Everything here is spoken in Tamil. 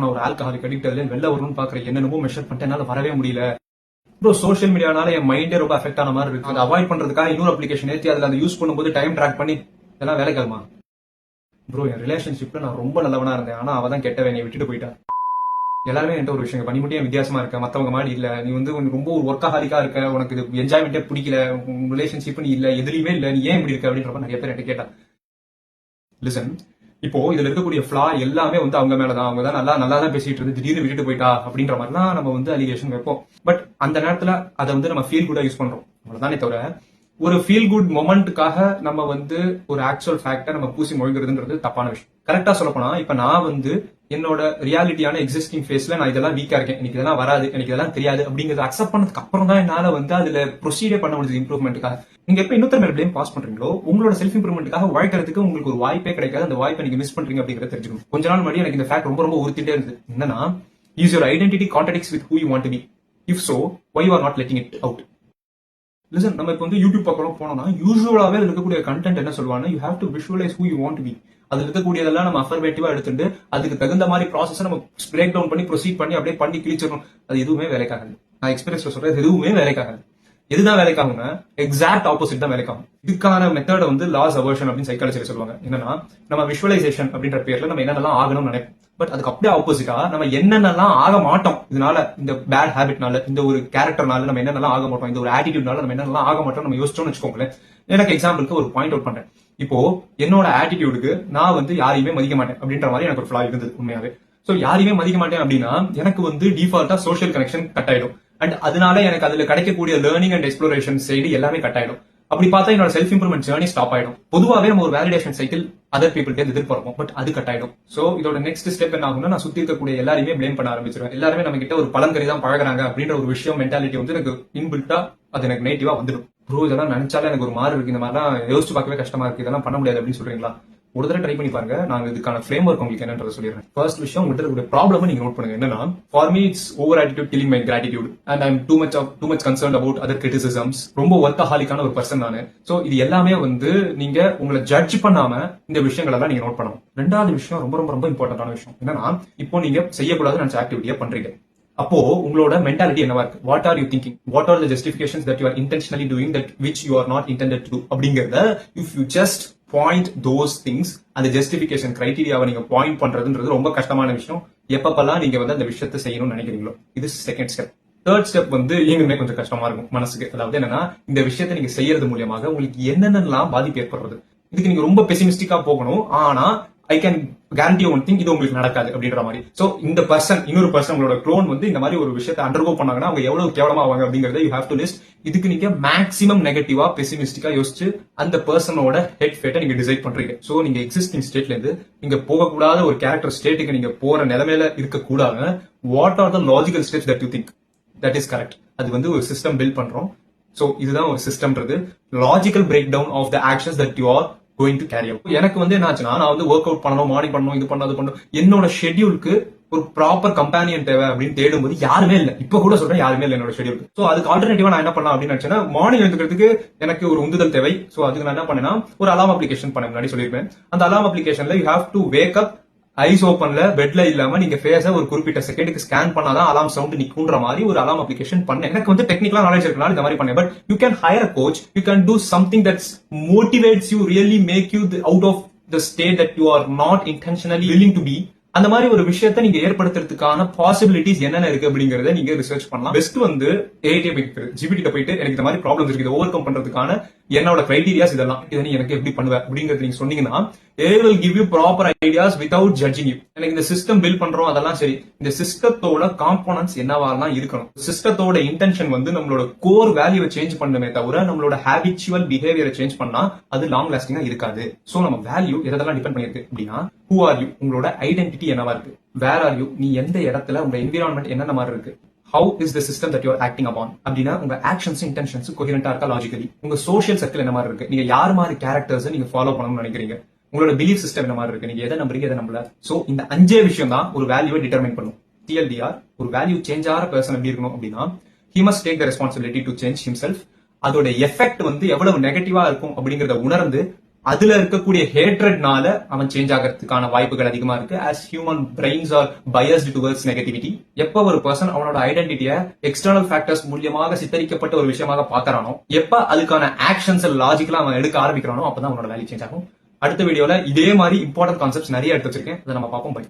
நான் ஒரு ஆல்கஹாலிக் அடிக்ட் அதுல வெளில வரணும்னு பாக்குறேன், என்னென்னமோ மெஷர் பண்ணிட்டு என்னால வரவே முடியல. ப்ரோ சோஷியல் மீடியானால என் மைண்டே ரொம்ப அஃபெக்ட் ஆன மாதிரி இருக்கு. அதை அவாய்ட் பண்றதுக்காக இன்னொரு அப்ளிகேஷன் ஏற்றி அதுல அந்த யூஸ் பண்ணும்போது டைம் ட்ராக் பண்ணி இதெல்லாம் வேலைக்காகுமா? ப்ரோ என் ரிலேஷன்ஷிப்ல நான் ரொம்ப நல்லவனா இருந்தேன், ஆனா அவ தான் கெட்டவன், என்னை விட்டுட்டு போயிட்டா. எல்லாருமே என்கிட்ட ஒரு விஷயம் பண்ணி மட்டும் வித்தியாசமா இருக்க, மத்தவங்க மாதிரி இல்ல, நீ வந்து ரொம்ப ஒரு ஒர்க்காஹாலிக்கா இருக்க, உனக்கு இது என்ஜாய்மெண்டே பிடிக்கல, ரிலேஷன்ஷிப் நீ இல்ல, எதுலயுமே இல்ல, நீ ஏன் இப்படி இருக்க அப்படின்ற நிறைய பேர் என்கிட்ட கேட்டா. லிசன், இப்போ இதுல இருக்கக்கூடிய ஃபிளா எல்லாமே வந்து அவங்க மேலதான், அவங்க தான் நல்லா தான் பேசிட்டு இருந்து திடீர்னு விட்டுட்டு போயிட்டா அப்படின்ற மாதிரிலாம் நம்ம வந்து அலிகேஷன் வைப்போம். பட் அந்த நேரத்துல அதை வந்து நம்ம ஃபீல் குட்டா யூஸ் பண்றோம், அவ்வளவுதானே தவிர ஒரு ஃபீல் குட் மொமெண்ட்டுக்காக நம்ம வந்து ஒரு ஆக்சுவல் ஃபேக்டை நம்ம பூசி மொழிகிறதுன்றது தப்பான விஷயம். கரெக்டா சொல்ல போனா இப்ப நான் வந்து என்னோட ரியாலிட்டியான எக்ஸிஸ்டிங் ஃபேஸ்ல நான் இதெல்லாம் வீக்கா இருக்கேன், எனக்கு இதெல்லாம் வராது, எனக்கு இதெல்லாம் தெரியாது அப்படிங்கறத அக்செப்ட் பண்ணதுக்கு அப்புறம் தான் என்னால வந்து அதுல ப்ரொசீடே பண்ண முடியுது இம்ப்ரூவ்மெண்ட்டுக்காக. நீங்க எப்ப இன்னொருத்தர் மேல பிளேம் பாஸ் பண்றீங்களோ உங்களோட செல்ஃப் இம்ப்ரூவ்மெண்ட்டுக்காக வாழ்க்கிறதுக்கு உங்களுக்கு ஒரு வாய்ப்பே கிடைக்காது. அந்த வாய்ப்பை நீங்க மிஸ் பண்றீங்க அப்படிங்கறத தெரிஞ்சுக்கணும். கொஞ்ச நாள் முன்னாடி எனக்கு இந்த ஃபேக்ட் ரொம்ப உறுத்திட்டே இருந்தது. என்னன்னா, is your identity contradicts with who you want to be? If so why you are not letting it out? Listen, நம்ம இப்போ வந்து யூடியூப் பக்கம் போனோம்னா யூசுவலாவே இருக்கக்கூடிய கண்டென்ட் என்ன சொல்லுவாங்கன்னா, you have to visualise who you want to be. அதுல இருக்கக்கூடியதெல்லாம் நம்ம அஃபர்மேட்டிவா எடுத்துட்டு அதுக்கு தகுந்த மாதிரி ப்ராசஸ் நம்ம பிரேக் டவுன் பண்ணி ப்ரொசீட் பண்ணி அப்படியே பண்ணி கிழிச்சிடணும். அது எதுவுமே வேலைக்காகாது. நான் எக்ஸ்பீரியன்ஸ்ல சொல்றேன், எதுவுமே வேலைக்காகாது. எதுதான் வேலைக்காகுங்க? எக்ஸாக்ட் ஆப்போசிட் தான் வேலைக்காகும். இதுக்கான மெத்தட் வந்து லாஸ் அவர்ஷன் அப்படின்னு சைக்காலஜில சொல்லுவாங்க. என்னன்னா, நம்ம விஷுவலைசேஷன் அப்படின்ற பேர்ல நம்ம என்னென்னலாம் ஆகணும்னு நினைப்போம். பட் அதுக்கு அப்படியே ஆப்போசிட்டா நம்ம என்னென்னலாம் ஆக மாட்டோம், இதனால இந்த பேட் ஹேபிட்னால, இந்த ஒரு கேரக்டர்னால நம்ம என்னென்னலாம் ஆக மாட்டோம், இந்த ஒரு ஆட்டிடியூட்னால நம்ம என்னென்னலாம் ஆக மாட்டோம் நம்ம யோசிச்சோம்னு வச்சுக்கோங்களேன். எனக்கு எக்ஸாம்பிளுக்கு ஒரு பாயிண்ட் அவுட் பண்றேன். இப்போ என்னோட ஆட்டிடியூடுக்கு நான் வந்து யாரையுமே மதிக்க மாட்டேன் அப்படின்ற மாதிரி எனக்கு ஒரு ஃபிளா இருந்தது உண்மையாவே. சோ யாரையுமே மதிக்க மாட்டேன் அப்படின்னா எனக்கு வந்து டிஃபால்ட்டா சோஷியல் கனெக்ஷன் கட் ஆயிடும். அண்ட் அதனால எனக்கு அதுல கிடைக்கக்கூடிய லேர்னிங் அண்ட் எக்ஸ்ப்ளோரேஷன் சைடு எல்லாமே கட் ஆயிடும். அப்படி பார்த்தா என்னோட செல்ஃப் இம்ப்ரூவ்மெண்ட் ஜர்னி ஸ்டாப் ஆயிடும். பொதுவாகவே நம்ம ஒரு வேலிடேஷன் சைக்கிள் அதர் பீப்புள் எதிர்பார்ப்போம், பட் அது கட் ஆயிடும். சோ இதோட நெக்ஸ்ட் ஸ்டெப் என்ன ஆகும்னா, நான் சுத்தி இருக்கக்கூடிய எல்லாருமே பிளேம் பண்ண ஆரம்பிச்சிருவேன். எல்லாருமே நம்ம கிட்ட ஒரு பழங்கறி தான் பழகுறாங்க அப்படின்ற ஒரு விஷயம் மென்டாலிட்டி வந்து எனக்கு இன்பில்ட்டா அது எனக்கு நெகட்டிவா வந்துடும். ப்ரோ இதெல்லாம் நினைச்சாலே எனக்கு ஒரு மாதிரி இருக்கு, இந்த மாதிரிலாம் யோசிச்சு பார்க்கவே கஷ்டமா இருக்கு, இதெல்லாம் பண்ண முடியாது அப்படின்னு சொல்றீங்களா? ஒரு தடவை ட்ரை பண்ணி பாருங்க. நாங்க இதுக்கான ஃப்ரேம் ஒர்க் உங்களுக்கு என்னன்றதை சொல்லிடுறேன். ஃபர்ஸ்ட் விஷயம், உங்கள்கிட்ட இருக்கிற ப்ராப்ளம் நீங்க நோட் பண்ணுங்க. என்னன்னா, for me it's over attitude killing my gratitude and I am too much concerned about other criticisms. ரொம்ப ஒர்க்கஹாலிக்கான ஒரு பர்சன் நானு. சோ இது எல்லாமே வந்து நீங்க உங்களை ஜட்ஜ் பண்ணாம இந்த விஷயங்கள் எல்லாம் நீங்க நோட் பண்ணணும். ரெண்டாவது விஷயம் ரொம்ப இம்பார்ட்டன்டான விஷயம் என்னன்னா, இப்போ நீங்க செய்யக்கூடாதுன்னு நினைச்ச ஆக்டிவிட்டியா பண்றீங்க. அப்போ உங்களோட மென்டாலிட்டி என்னவா இருக்கு? What are you thinking? What are the justifications that you are intentionally doing that which you are not intended to do அப்படிங்கறத if you just point those things, அந்த ஜஸ்டிபிகேஷன் கிரைட்டீரியாவை நீங்க பாயிண்ட் பண்றதுன்றது ரொம்ப கஷ்டமான விஷயம். எப்பப்பெல்லாம் நீங்க வந்து அந்த விஷயத்தை செய்யணும்னு நினைக்கிறீங்களோ, இது செகண்ட் ஸ்டெப். தேர்ட் ஸ்டெப் வந்து இயங்குமே கொஞ்சம் கஷ்டமா இருக்கும் மனசுக்கு. அதாவது என்னன்னா, இந்த விஷயத்தை நீங்க செய்யறது மூலியமாக உங்களுக்கு என்னென்னலாம் பாதிப்பு ஏற்படுறது. இதுக்கு நீங்க ரொம்ப பெசிமிஸ்டிக்கா போகணும். ஆனா I can guarantee one thing, இது உங்களுக்கு நடக்காது அப்படின்ற மாதிரி. சோ இந்த பர்சன், இன்னொரு பர்சன், உங்களோட க்ளோன் வந்து இந்த மாதிரி ஒரு விஷயத்தை அண்டர்கோ பண்ணாங்கன்னா அவங்க எவ்வளவு கேவலமா ஆவாங்க அப்படிங்கறத யூ ஹேவ் டு லிஸ்ட். இதுக்கு நீங்க மேக்ஸிமம் நெகட்டிவா பெசிமிஸ்டிக்கா யோசிச்சு அந்த பர்சனோட ஹெட் ஃபேட்டை நீங்க டிசைட் பண்றீங்க. சோ நீங்க எக்ஸிஸ்டிங் ஸ்டேட்ல இருந்து நீங்க போகக்கூடாத ஒரு கேரக்டர் ஸ்டேட்டுக்கு நீங்க போற நிலைமையில இருக்க கூடாது. What are the logical steps that you think that is correct? அது வந்து ஒரு சிஸ்டம் பில்ட் பண்றோம். சோ இதுதான் ஒரு சிஸ்டம்ன்றது. Logical break down of the actions that you are going to carry out. எனக்கு வந்து என்ன ஆச்சுன்னா, நான் வந்து ஒர்க் அவுட் பண்ணணும், மார்னிங் பண்ணணும், இது பண்ணணும், என்னோட ஷெட்யூலுக்கு ஒரு ப்ராப்பர் கம்பேனியன் தேவை அப்படின்னு தேடும்போது யாருமே இல்ல. இப்ப கூட சொல்றேன், யாருமே இல்ல என்னோட ஷெட்யூலுக்கு. சோ அதுக்கு ஆல்டர்னேட்டிவா நான் என்ன பண்ணலாம் அப்படின்னு நினைச்சேன்னா, மார்னிங் எழுந்துக்கிறதுக்கு எனக்கு ஒரு உந்துதல் தேவை. சோ அதுக்கு நான் என்ன பண்ணேன்னா, ஒரு அலாம் அப்ளிகேஷன் பண்ண முன்னாடி சொல்லியிருப்பேன். அந்த அலாம் அப்ளிகேஷன்ல you have to wake up eyes ஓப்பன்ல பெட்ல இல்லாம நீங்க ஃபேஸ ஒரு குறிப்பிட்ட செகண்டுக்கு ஸ்கேன் பண்ணாதான் அலாம் சவுண்ட் நிக்குன்ற மாதிரி ஒரு அலாம் அப்ளிகேஷன் பண்ணேன். எனக்கு வந்து டெக்னிக்கலா நாலேஜ் இருக்கனால இந்த மாதிரி பண்ணேன். But you can hire a coach, you can do something that's motivates you, really make you out of the state that you are not intentionally willing to be. அந்த மாதிரி ஒரு விஷயத்தை நீங்க ஏற்படுத்துறதுக்கான பாசிபிலிட்டிஸ் என்னென்ன இருக்கு அப்படிங்கறத நீங்க ரிசர்ச் பண்ணலாம். பெஸ்ட் வந்து ஜிபிடி போயிட்டு எனக்கு இந்த மாதிரி ப்ராப்ளம்ஸ் இருக்கு, இதை ஓவர் கம் பண்றதுக்கான என்னோட கிரைட்டீரியாஸ் இதெல்லாம், இதை நீ எனக்கு எப்படி பண்ணுவ அப்படிங்கறது நீங்க சொன்னீங்கன்னா, they will give you proper ideas without judging you. எனக்கு இந்த சிஸ்டம் பில்ட் பண்றோம் அதெல்லாம் சரி, இந்த சிஸ்டத்தோட காம்போனன்ட்ஸ் என்னவாலாம் இருக்கணும், சிஸ்டத்தோட இன்டென்ஷன் வந்து நம்மளோட கோர் வேல்யூவை சேஞ்ச் பண்ணுமே தவிர நம்மளோட ஹேபிச்சுவல் பிஹேவியரை சேஞ்ச் பண்ணா அது லாங் லாஸ்டிங்கா இருக்காது. சோ நம்ம வேல்யூ எதெல்லாம் டிபெண்ட் பண்ணிருக்கு அப்படின்னா, who are you, உங்களோட ஐடென்டிட்டி என்னவா இருக்கு, where are you, நீ எந்த இடத்துல, உங்க என்விரான்மெண்ட் என்னென்ன மாதிரி இருக்கு, how is the system that you are acting upon அப்படின்னா உங்க ஆக்ஷன்ஸ் இன்டென்ஷன்ஸ் கோஹெரண்டா இருக்கா லாஜிக்கலி, உங்க சோஷியல் சர்க்கிள் என்ன மாதிரி இருக்கு, நீங்க யார் மாதிரி கேரக்டர்ஸ் நீங்க ஃபாலோ பண்ணணும்னு நினைக்கிறீங்க, உங்களோட பிலீஃப் சிஸ்டம் என்ன மாதிரி இருக்கு, நீங்க எதை நம்புறீங்க எதை நம்பல. சோ இந்த 5 விஷயம் தான் ஒரு வேல்யூவை டிட்டர்மைன் பண்ணும். TLDR, ஒரு வேல்யூ சேஞ்ச் ஆகிற பர்சன் எப்படி இருக்கணும் அப்படின்னா, he must take the responsibility to change himself. அதோட எஃபெக்ட் வந்து எவ்வளவு நெகட்டிவா இருக்கும் அப்படிங்கறத உணர்ந்து அதுல இருக்கக்கூடிய ஹேட்ரட்னால அவன் சேஞ்ச் ஆகிறதுக்கான வாய்ப்புகள் அதிகமா இருக்கு. as human brains are biased towards negativity. எப்ப ஒரு பர்சன் அவனோட ஐடென்டிட்டியை எக்ஸ்டர்னல் ஃபேக்டர்ஸ் மூலியமாக சித்தரிக்கப்பட்ட ஒரு விஷயமாக பாக்குறானோ, எப்ப அதுக்கான ஆக்ஷன்ஸ் லாஜிக்கலா அவன் எடுக்க ஆரம்பிக்கிறானோ, அப்பதான் அவனோட வேல்யூ சேஞ்ச் ஆகும். அடுத்த வீடியோல இதே மாதிரி இம்பார்ட்டன்ட் கான்செப்ட்ஸ் நிறைய எடுத்து வச்சிருக்கேன், அதை நம்ம பார்ப்போம். பை.